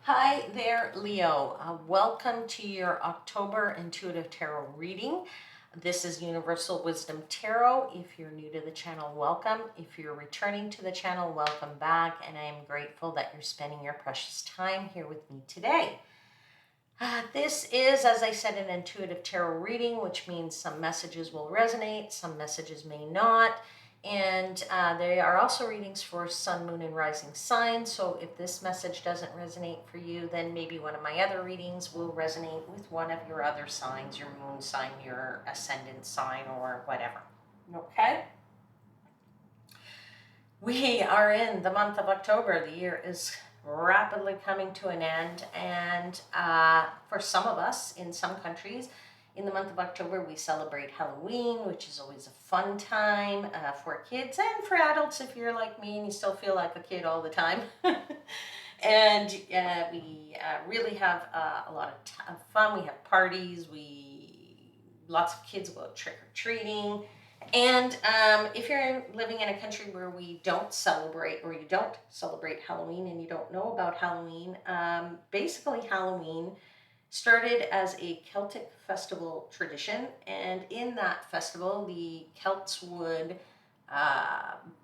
Hi there, Leo. Welcome to your October Intuitive Tarot reading. This is Universal Wisdom Tarot. If you're new to the channel, welcome. If you're returning to the channel, welcome back. And I am grateful that you're spending your precious time here with me today. This is, as I said, an intuitive tarot reading, which means some messages will resonate, some messages may not. And they are also readings for sun, moon, and rising signs. So if this message doesn't resonate for you, then maybe one of my other readings will resonate with one of your other signs, your moon sign, your ascendant sign, or whatever. Okay? We are in the month of October. The year is rapidly coming to an end. And for some of us in some countries, in the month of October, we celebrate Halloween, which is always a fun time for kids and for adults if you're like me and you still feel like a kid all the time. And we really have a lot of fun. We have parties. Lots of kids go out trick-or-treating. And if you're living in a country where we don't celebrate, or you don't celebrate Halloween and you don't know about Halloween, basically Halloween started as a Celtic festival tradition. And in that festival, the Celts would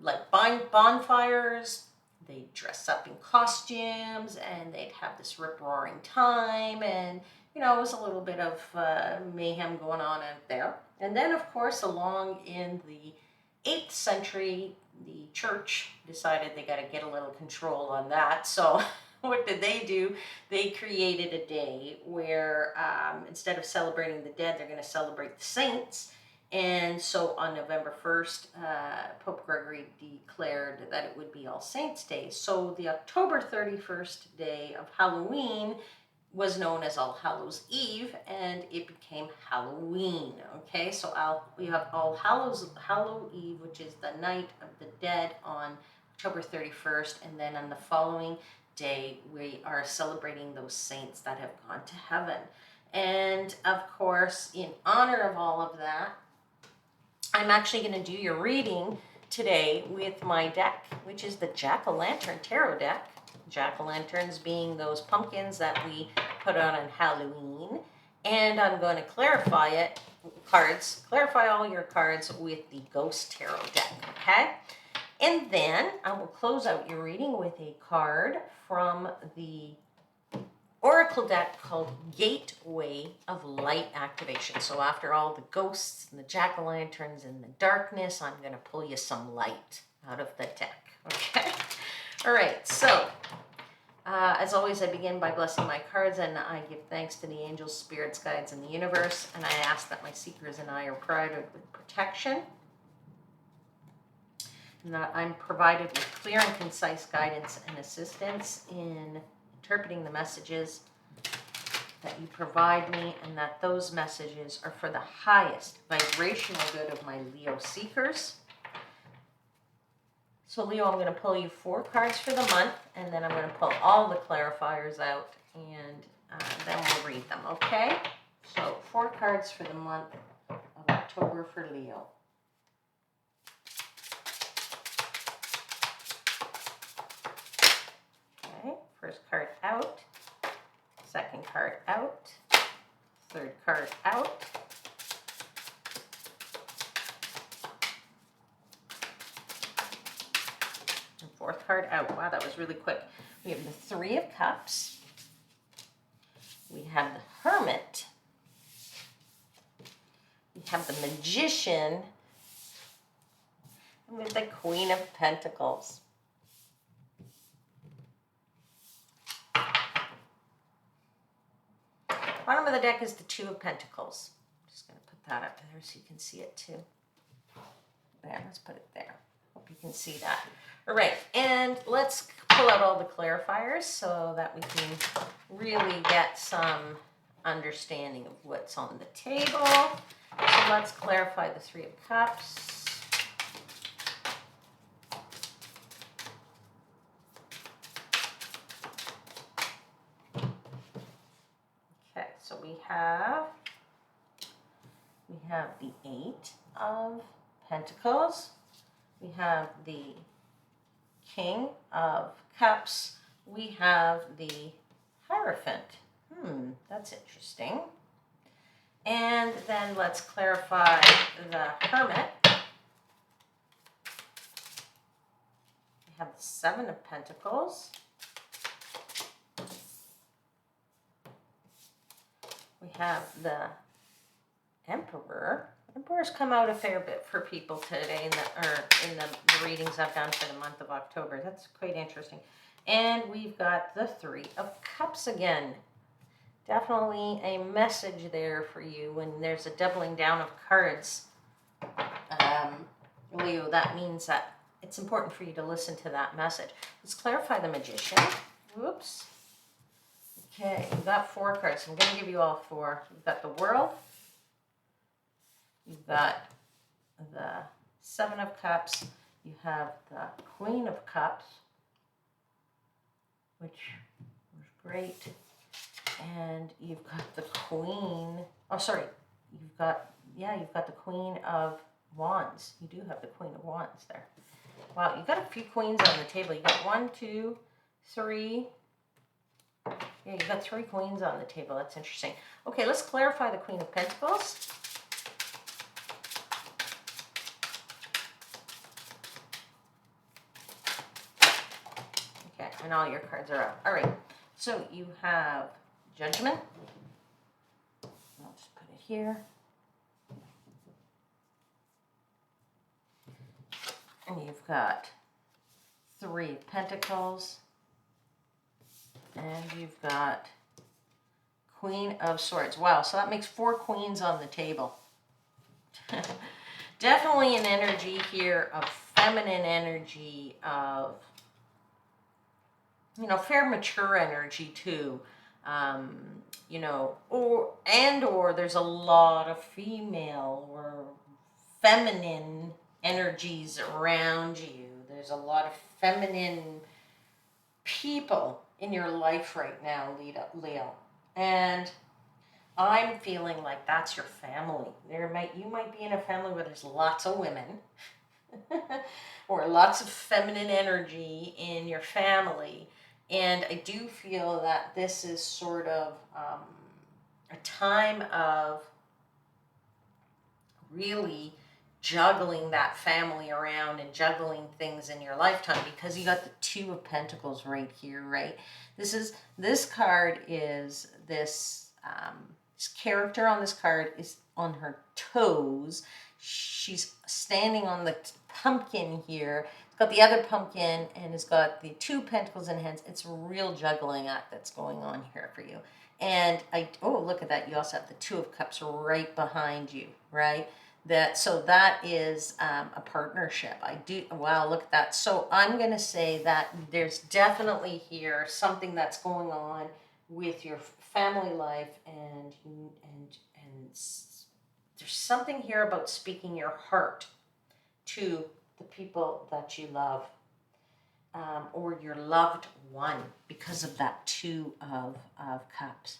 like bonfires, they'd dress up in costumes, and they'd have this rip-roaring time. And it was a little bit of mayhem going on out there. And then, of course, along in the 8th century, the church decided they got to get a little control on that. So what did they do? They created a day where instead of celebrating the dead, they're going to celebrate the saints. And so on November 1st, Pope Gregory declared that it would be All Saints' Day. So the October 31st day of Halloween was known as All Hallows Eve, and it became Halloween. Okay, so we have All Hallow Eve, which is the night of the dead on October 31st, and then on the following day we are celebrating those saints that have gone to heaven. And of course, in honor of all of that, I'm actually going to do your reading today with my deck, which is the Jack-o'-lantern tarot deck. Jack-o'-lanterns being those pumpkins that we put on Halloween. And I'm going to clarify all your cards with the Ghost Tarot deck, okay? And then I will close out your reading with a card from the Oracle deck called Gateway of Light Activation. So after all the ghosts and the jack-o'-lanterns and the darkness, I'm going to pull you some light out of the deck, okay? All right, so as always, I begin by blessing my cards, and I give thanks to the angels, spirits, guides, and the universe, and I ask that my seekers and I are provided with protection, and that I'm provided with clear and concise guidance and assistance in interpreting the messages that you provide me, and that those messages are for the highest vibrational good of my Leo seekers. So Leo, I'm going to pull you 4 cards for the month, and then I'm going to pull all the clarifiers out, and then we'll read them, okay? So 4 cards for the month of October for Leo. Okay, first card out, second card out, third card out, and fourth card out. Wow, that was really quick. We have the 3 of Cups. We have the Hermit. We have the Magician. And we have the Queen of Pentacles. Bottom of the deck is the 2 of Pentacles. I'm just going to put that up there so you can see it too. There, let's put it there. Hope you can see that. All right, and let's pull out all the clarifiers so that we can really get some understanding of what's on the table. So let's clarify the 3 of Cups. Okay, so we have the 8 of Pentacles. We have the King of Cups. We have the Hierophant. That's interesting. And then let's clarify the Hermit. We have the Seven of Pentacles. We have the Emperor. Emperor's come out a fair bit for people today in the readings I've done for the month of October. That's quite interesting. And we've got the Three of Cups again. Definitely a message there for you when there's a doubling down of cards. Leo, that means that it's important for you to listen to that message. Let's clarify the Magician. Whoops. Okay, we've got 4 cards. I'm going to give you all 4. You've got the World. You've got the Seven of Cups. You have the Queen of Cups, which was great. And you've got the Queen. Oh, sorry. You've got the Queen of Wands. You do have the Queen of Wands there. Wow, you've got a few queens on the table. You got 1, 2, 3. Yeah, you've got 3 queens on the table. That's interesting. Okay, let's clarify the Queen of Pentacles. Okay, and all your cards are up. All right, so you have Judgment. I'll just put it here. And you've got 3 of Pentacles. And you've got Queen of Swords. Wow, so that makes 4 queens on the table. Definitely an energy here of feminine energy, of, fair mature energy too. Or there's a lot of female or feminine energies around you. There's a lot of feminine people in your life right now, Leo. And I'm feeling like that's your family. You might be in a family where there's lots of women or lots of feminine energy in your family. And I do feel that this is sort of a time of really juggling that family around and juggling things in your lifetime, because you got the 2 of Pentacles right here, right? This card is this character on this card is on her toes. She's standing on the pumpkin here. It's got the other pumpkin and it's got the 2 pentacles in hands. It's a real juggling act that's going on here for you. And look at that. You also have the 2 of Cups right behind you, right? That is a partnership. Wow, look at that. So I'm going to say that there's definitely here something that's going on with your family life, and there's something here about speaking your heart to the people that you love, or your loved one, because of that 2 of Cups.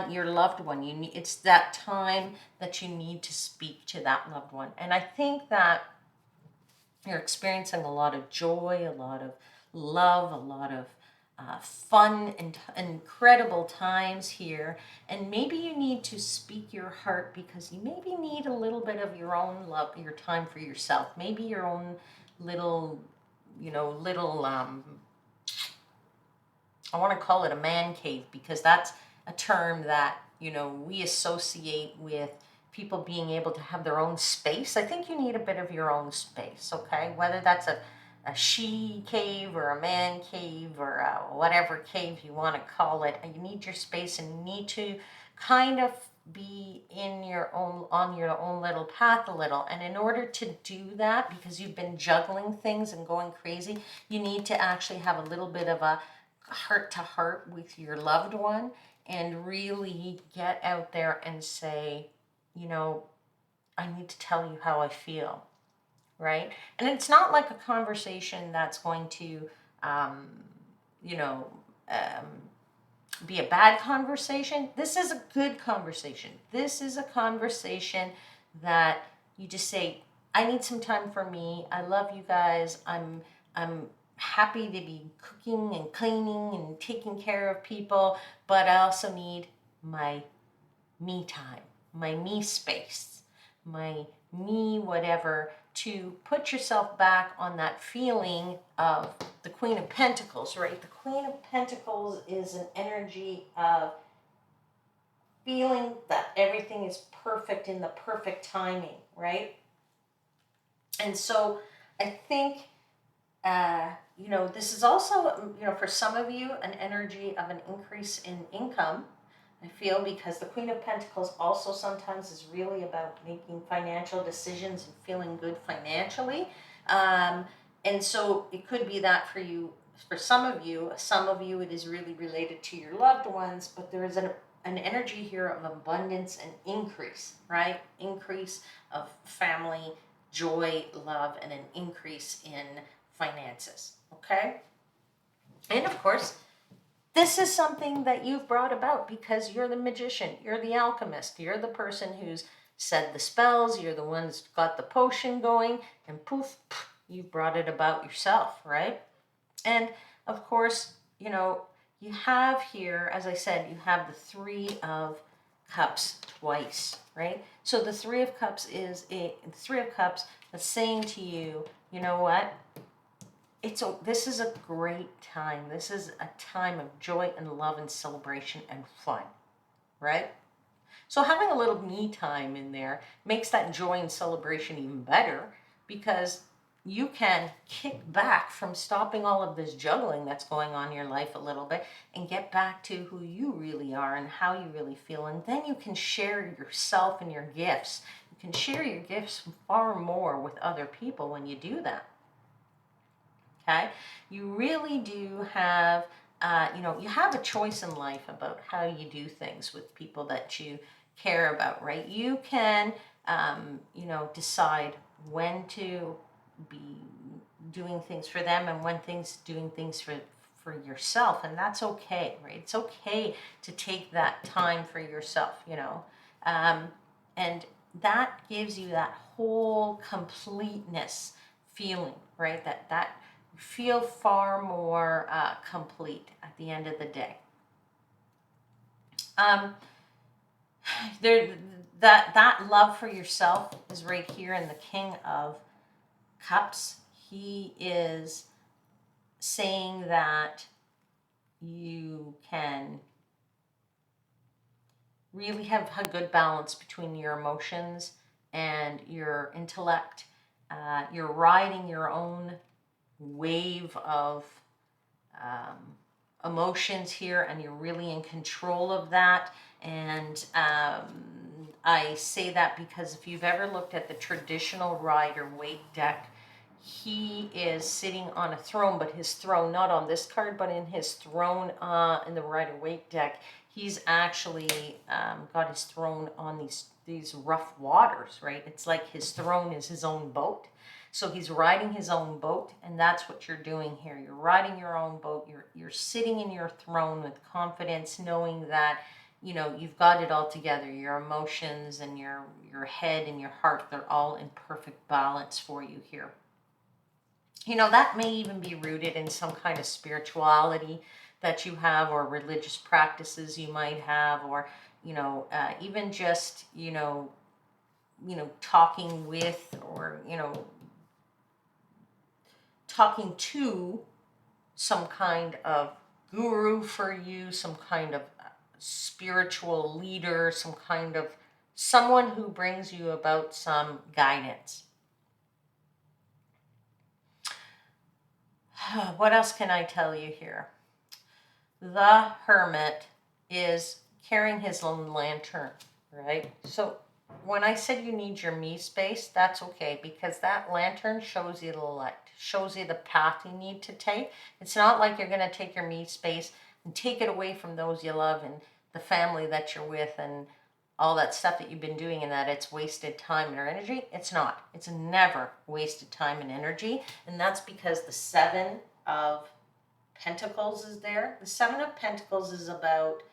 Your loved one, it's that time that you need to speak to that loved one. And I think that you're experiencing a lot of joy, a lot of love, a lot of fun and incredible times here. And maybe you need to speak your heart, because you maybe need a little bit of your own love, your time for yourself. Maybe your own little, I want to call it a man cave, because that's a term that, we associate with people being able to have their own space. I think you need a bit of your own space, okay? Whether that's a she cave or a man cave or whatever cave you want to call it, you need your space and you need to kind of be on your own little path a little. And in order to do that, because you've been juggling things and going crazy, you need to actually have a little bit of a heart to heart with your loved one and really get out there and say, I need to tell you how I feel, right? And it's not like a conversation that's going to, be a bad conversation. This is a good conversation. This is a conversation that you just say, I need some time for me. I love you guys. I'm happy to be cooking and cleaning and taking care of people, but I also need my me time, my me space, my me whatever, to put yourself back on that feeling of the Queen of Pentacles, right? The Queen of Pentacles is an energy of feeling that everything is perfect in the perfect timing, right? And so I think, this is also, for some of you, an energy of an increase in income. I feel because the Queen of Pentacles also sometimes is really about making financial decisions and feeling good financially. And so it could be that for you, for some of you, it is really related to your loved ones, but there is an energy here of abundance and increase, right? Increase of family, joy, love, and an increase in finances, okay? And of course, this is something that you've brought about because you're the magician, you're the alchemist, you're the person who's said the spells, you're the one who's got the potion going, and poof, you brought it about yourself, right? And of course, you have here, as I said, you have the Three of Cups twice, right? So the Three of Cups that's saying to you, you know what? This is a great time. This is a time of joy and love and celebration and fun, right? So having a little me time in there makes that joy and celebration even better, because you can kick back from stopping all of this juggling that's going on in your life a little bit and get back to who you really are and how you really feel. And then you can share yourself and your gifts. You can share your gifts far more with other people when you do that. Okay, you really do have, you have a choice in life about how you do things with people that you care about, right? You can, decide when to be doing things for them and when doing things for yourself, and that's okay, right? It's okay to take that time for yourself, and that gives you that whole completeness feeling, right? That feel far more complete at the end of the day. There, that love for yourself is right here in the King of Cups. He is saying that you can really have a good balance between your emotions and your intellect. You're riding your own wave of emotions here, and you're really in control of that. And I say that because if you've ever looked at the traditional Rider-Waite deck, he is sitting on a throne, but his throne, not on this card, but in his throne in the Rider-Waite deck, he's actually got his throne on these rough waters, right? It's like his throne is his own boat. So he's riding his own boat, and that's what you're doing here. You're riding your own boat. You're sitting in your throne with confidence, knowing that you've got it all together. Your emotions and your head and your heart, they're all in perfect balance for you here. That may even be rooted in some kind of spirituality that you have, or religious practices you might have, or even just talking with, or talking to some kind of guru for you, some kind of spiritual leader, some kind of someone who brings you about some guidance. What else can I tell you here? The Hermit is carrying his own lantern, right? So when I said you need your me space, that's okay, because that lantern shows you the light, shows you the path you need to take. It's not like you're going to take your me space and take it away from those you love and the family that you're with and all that stuff that you've been doing, and that it's wasted time and energy. It's not. It's never wasted time and energy. And that's because the Seven of Pentacles is there. The Seven of Pentacles is about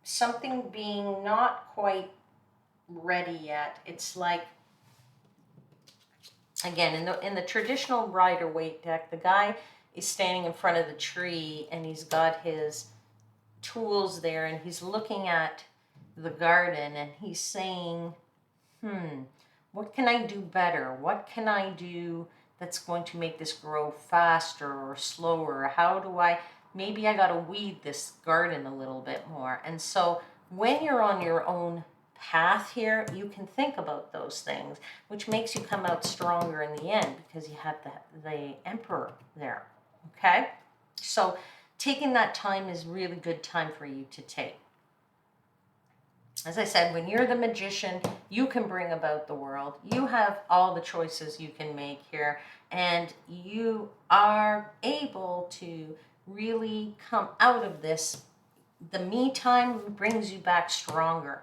something being not quite ready yet. It's like Again, in the traditional Rider-Waite deck, the guy is standing in front of the tree and he's got his tools there and he's looking at the garden and he's saying, what can I do better? What can I do that's going to make this grow faster or slower? How do maybe I got to weed this garden a little bit more. And so when you're on your own path here, you can think about those things, which makes you come out stronger in the end because you have the Emperor there. Okay? So taking that time is really good time for you to take. As I said, when you're the magician, you can bring about the world. You have all the choices you can make here, and you are able to really come out of this. The me time brings you back stronger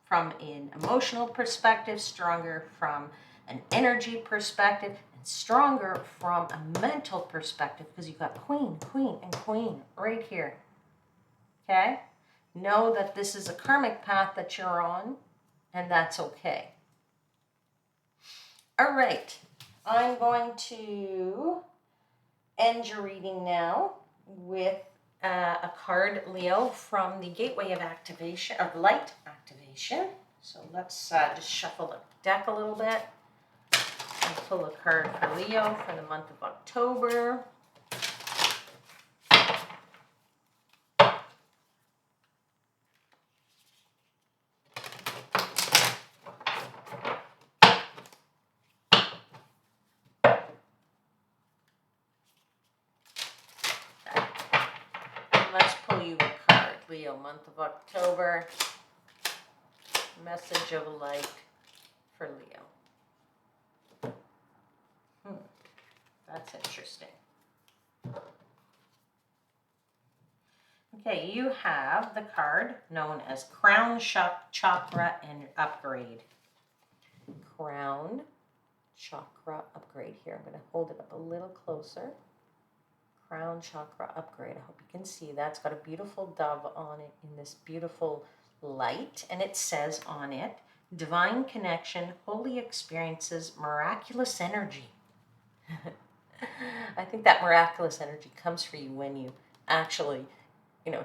from an emotional perspective, stronger from an energy perspective, and stronger from a mental perspective because you've got Queen, Queen, and Queen right here. Okay? Know that this is a karmic path that you're on, and that's okay. All right. I'm going to end your reading now with a card, Leo, from the Gateway of Activation, of Light Activation. So let's just shuffle the deck a little bit and pull a card for Leo for the month of October. Let's pull you a card, Leo, month of October. Message of light for Leo. That's interesting. Okay, you have the card known as Crown Chakra and Upgrade. Crown Chakra Upgrade here. I'm going to hold it up a little closer. Crown Chakra Upgrade. I hope you can see that. It's got a beautiful dove on it in this beautiful light. And it says on it, divine connection, holy experiences, miraculous energy. I think that miraculous energy comes for you when you actually,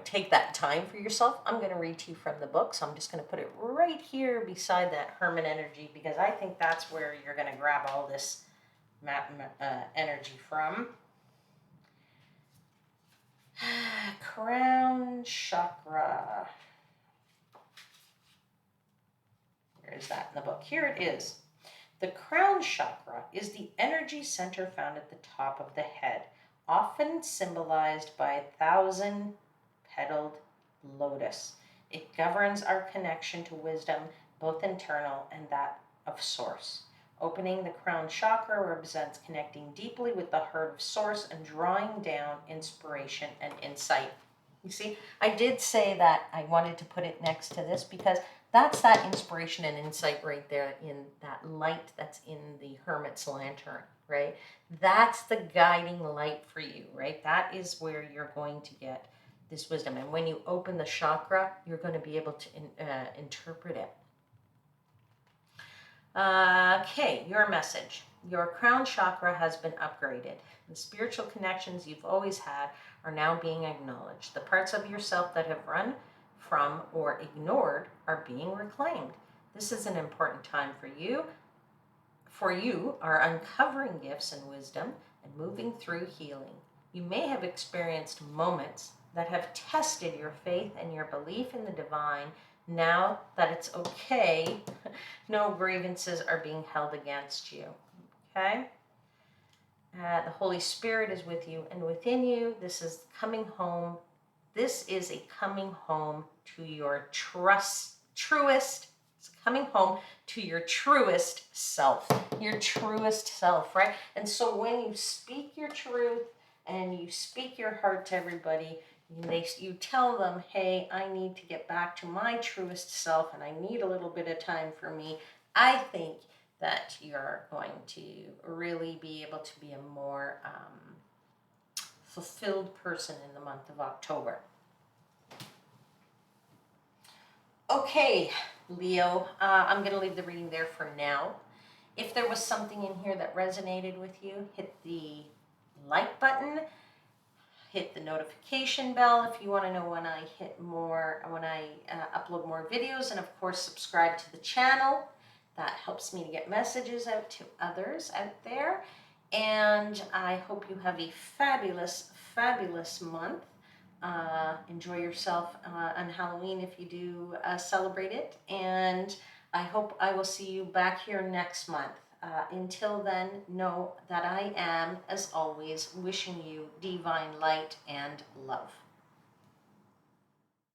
take that time for yourself. I'm going to read to you from the book. So I'm just going to put it right here beside that Hermit energy because I think that's where you're going to grab all this energy from. Crown Chakra. Where is that in the book? Here it is. The crown chakra is the energy center found at the top of the head, often symbolized by a 1,000-petaled lotus. It governs our connection to wisdom, both internal and that of source. Opening the crown chakra represents connecting deeply with the heart of source and drawing down inspiration and insight. You see, I did say that I wanted to put it next to this because that's that inspiration and insight right there in that light that's in the Hermit's lantern, right? That's the guiding light for you, right? That is where you're going to get this wisdom. And when you open the chakra, you're going to be able to interpret it. Okay, your message. Your crown chakra has been upgraded. The spiritual connections you've always had are now being acknowledged. The parts of yourself that have run from or ignored are being reclaimed. This is an important time for you. For you are uncovering gifts and wisdom and moving through healing. You may have experienced moments that have tested your faith and your belief in the divine. Now that it's okay, no grievances are being held against you. Okay? The Holy Spirit is with you and within you. This is coming home. This is a coming home to your truest, it's coming home to your truest self, right? And so when you speak your truth and you speak your heart to everybody, you tell them, hey, I need to get back to my truest self and I need a little bit of time for me. I think that you're going to really be able to be a more fulfilled person in the month of October. Okay, Leo, I'm going to leave the reading there for now. If there was something in here that resonated with you, hit the like button, hit the notification bell if you want to know when I upload more videos, and of course subscribe to the channel. That helps me to get messages out to others out there. And I hope you have a fabulous, fabulous month. Enjoy yourself on Halloween if you do celebrate it. And I hope I will see you back here next month. Until then, know that I am, as always, wishing you divine light and love.